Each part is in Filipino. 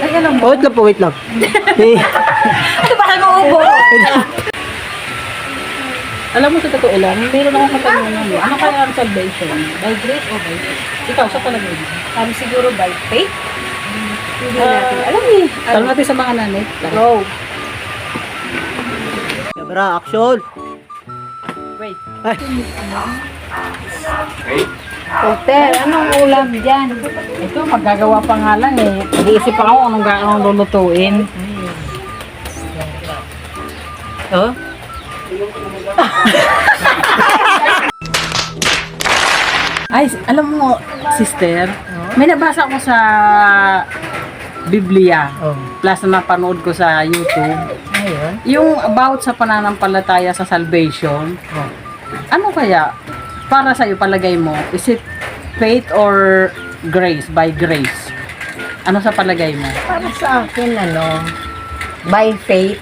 Ay, alam mo. Wait lang po, wait lang. Ano ba kayo ubo? Alam mo, sa totoo lang, meron akong katanungan mo. Ano kaya ang salvation? By grace or by faith? Ikaw, sa palagay mo? Siguro by faith. Hindi natin. Alam niyo, tanong natin sa mga nanay. Go. Camera, action! Wait. Hotel, anong ulam dyan? Ito, magagawa pa nga lang eh. Nag-iisip pa ako anong lulutuin. Oh? Ay, alam mo, sister, may nabasa ko sa Biblia. Oh. Plus na napanood ko sa YouTube. Ayun. Yung about sa pananampalataya sa salvation. Oh. Ano kaya, para sa'yo, palagay mo, is it faith or grace, by grace? Ano sa palagay mo? Para sa akin, by faith.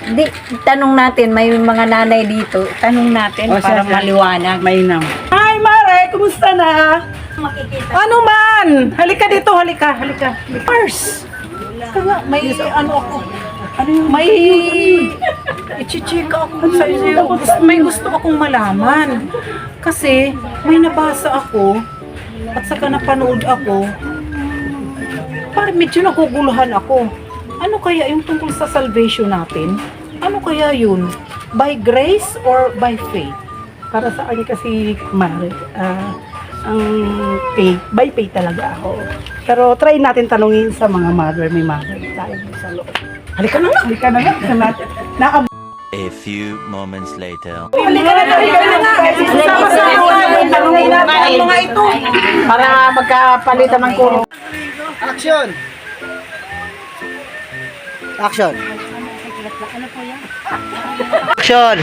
Di, tanong natin, may mga nanay dito, tanong natin O, para siya. maliwanag. Mainam. Hi, Mare! Kumusta na? Makikita. Ano man? Halika dito, halika. First! Kaya may ano ako. Ano yung may i-check ako sa iyo. May gusto akong malaman. Kasi may nabasa ako at saka napanood ako. Parang medyo nakuguluhan ako. Ano kaya yung tungkol sa salvation natin? Ano kaya yun? By grace or by faith? Para sa akin kasi, Mare, ang faith, by faith talaga ako. Pero try natin tanungin sa mga mother, may mother tayo sa loob. Halika na nga. A few moments later. Halika na nga. Sama-sama. Tanungin natin ang mga ito. Para magkapalitan ng kulong. Action! Action! Action!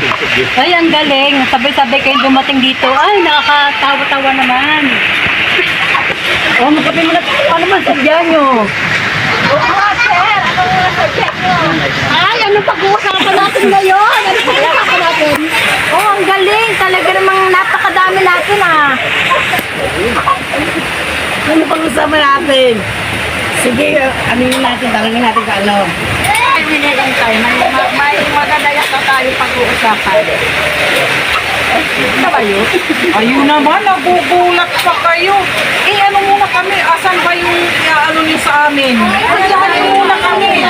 Ay, ang galing. Sabay-sabay kayong dumating dito. Ay, nakakatawa-tawa naman. Oh, magkape mo na. Ano man sadya nyo? Ay, ano pag-uusapan natin ngayon? Ano pag-uusapan natin? Oh, ang galing. Talaga namang napakadami natin, Ano pag-usapan natin? Sige, aminin natin, tanungin natin kung ano. Minigay tayo. May maganda yata tayo pag-uusapan. Ano ba yun? Ayun naman, nagugulat pa kayo. Eh, ano muna kami? Asan ba yung ano niyo sa amin? Ano muna kami?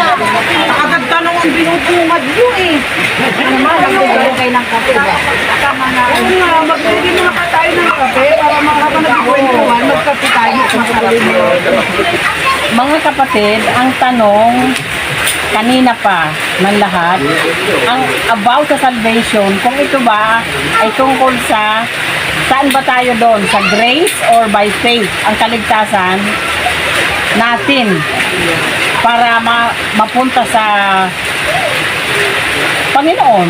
Agad tanong ang binubungad niyo eh. Ano ba? Nagbibigay kayo ng kape ba? Tama na. Oo nga, magbibigay muna ka tayo ng kape para habang nagkikwentuhan, magkape tayo kung sarili mo. Mga kapatid, ang tanong kanina pa ng lahat, ang about sa salvation, kung ito ba ay tungkol sa saan ba tayo doon? Sa grace or by faith? Ang kaligtasan natin para mapunta sa Panginoon.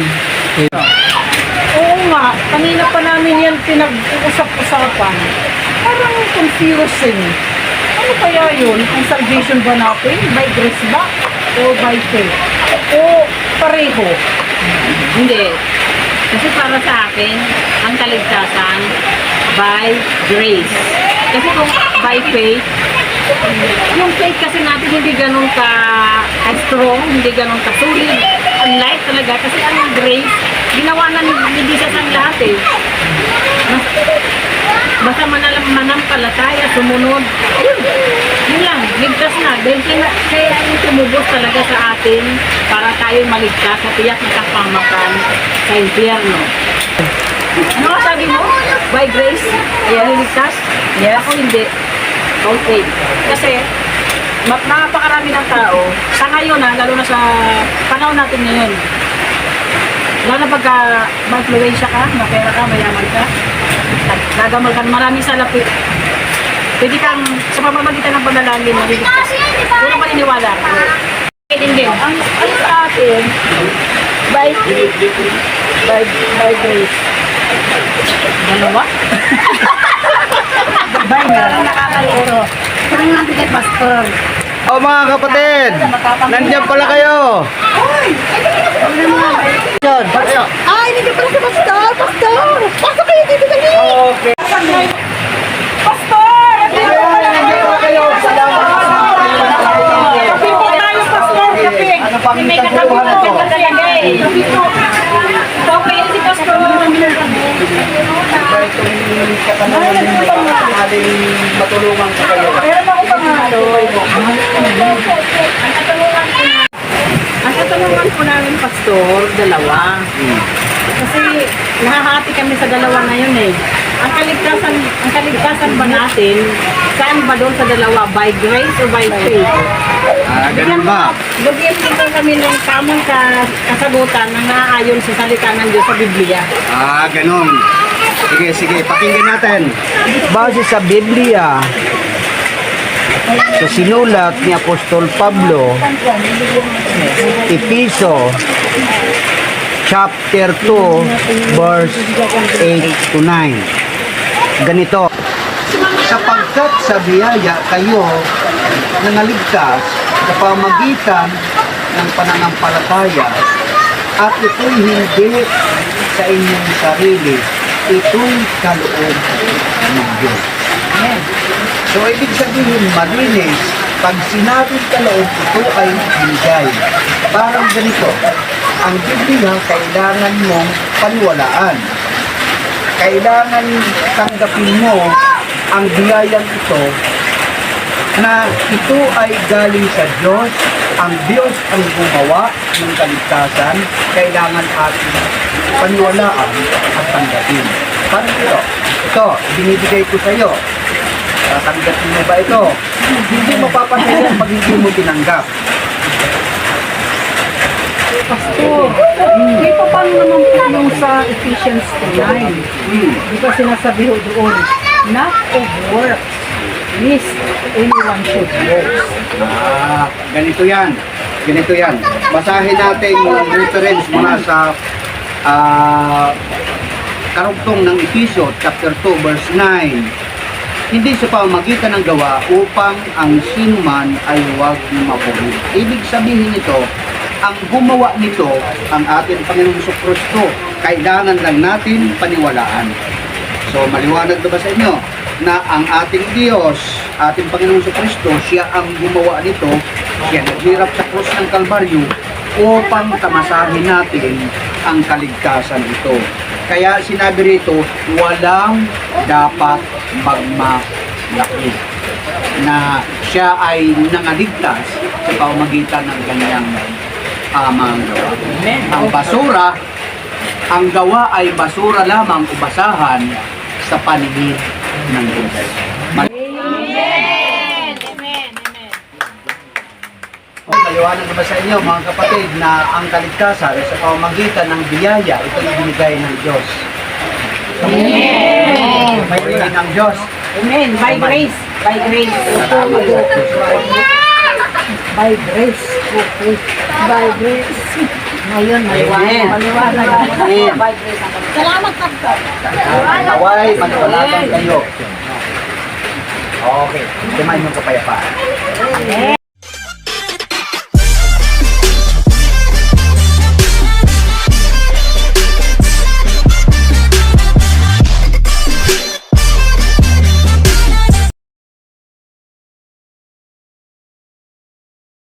Oo nga, kanina pa namin yan pinag-usap-usapan. Parang confusing. Ano kaya yun? Ang salvation ba natin? By grace ba? O by faith? O pareho? Hindi. Kasi para sa akin, ang kaligtasan by grace. Kasi kung by faith, yung faith kasi natin hindi ganun ka-strong, hindi ganun ka-solid. Unlike talaga, kasi ang grace, ginawa na ni Jesus ang lahat eh. Basta manampalataya, sumunod. Ayun, yun lang, ligtas na. Dahil kaya yung tumubos talaga sa atin para tayo maligtas at tiyak na kapamakan sa impyerno. Ano ka sabi mo? By grace? Ayan, liligtas? Yes. Ako hindi. Okay. Kasi, napakarami ng tao, sa ngayon lalo na sa panahon natin ngayon, lalo na pagka ma-influensya ka, mapera ka, mayaman ka, gagamal ka, maraming salapit. Pwede kang, sa pamamagitan ng panalangin, maliligtas. Puro paniniwala. Hindi. Ang sa atin, by grace. Dalawa? By grace. Nakakalito. Parang natin kay pastor. Oh mga kapatid! Nandiyan pala kayo! Action! Ay, hindi pala si pastor! Pastor! Pasok kayo dito dali! Okay. Pastor! Nandiyan pala kayo! Salamat! Okay, si Pastor. Matulungan ko kayo. Ang katanungan po namin, Pastor, dalawa. Kasi nahahati kami sa dalawa na yun eh. Ang kaligtasan ba natin, saan ba doon sa dalawa? By grace or by faith? Ganun ba? Bigyan dito kami ng tamang kasagutan na naaayon sa salita ng Diyos sa Biblia. Ganun. Sige, pakinggan natin. Base sa Biblia, sa sinulat ni Apostol Pablo, Episo, chapter 2, verse 8 to 9. Ganito, sapagkat sa biyaya kayo nangaligtas sa pamagitan ng pananampalataya, at ito'y hindi sa inyong sarili, ito'y kaloob ng Diyos. So, ibig sabihin, malinis, pag sinabing kaloob, ito ay bigay. Parang ganito, ang Biblia kailangan mong paniwalaan. Kailangan tanggapin mo ang biyayang ito na ito ay galing sa Diyos. Ang Diyos ang gumawa ng kaligtasan. Kailangan ating paniwalaan at tanggapin. Paano ito? Ito, binibigay ko sa iyo. Tatanggapin mo ba ito? Hindi mapapasaya pag hindi mo tinanggap. Pastor, ito paano naman po yung sa Ephesians 9? Di ba sinasabi ho doon, not of works, lest anyone should boast. Ganito yan. Ganito yan. Basahin natin yung reference mula sa karugtong ng Ephesians chapter 2 verse 9. Hindi sa pamamagitan ng gawa upang ang sinuman ay huwag mapuri. Ibig sabihin nito, ang gumawa nito, ang ating Panginoong Kristo, kailangan lang natin paniwalaan. So, maliwanag na ba sa inyo na ang ating Diyos, ating Panginoong Kristo, siya ang gumawa nito, siya naghirap sa krus ng Kalbaryo upang tamasahin natin ang kaligtasan ito. Kaya sinabi rito, walang dapat magmalaki na siya ay nangaligtas sa pamamagitan ng kanyang amang gawa. Ang basura, ang gawa ay basura lamang o basahan sa paningin ng Diyos. Maliwanag na ba sa inyo mga kapatid na ang kaligtasan sa pamamagitan ng biyaya ito ibinigay ng Diyos? Amen! May ibigay ng Diyos. Amen. By grace. By grace. By grace, okay. By grace. Ngayon, Amen. maliwanag. Amen. By grace. Salamat, Pastor. Naway, maniwalagan kayo. Okay, kumain yung kapayapaan.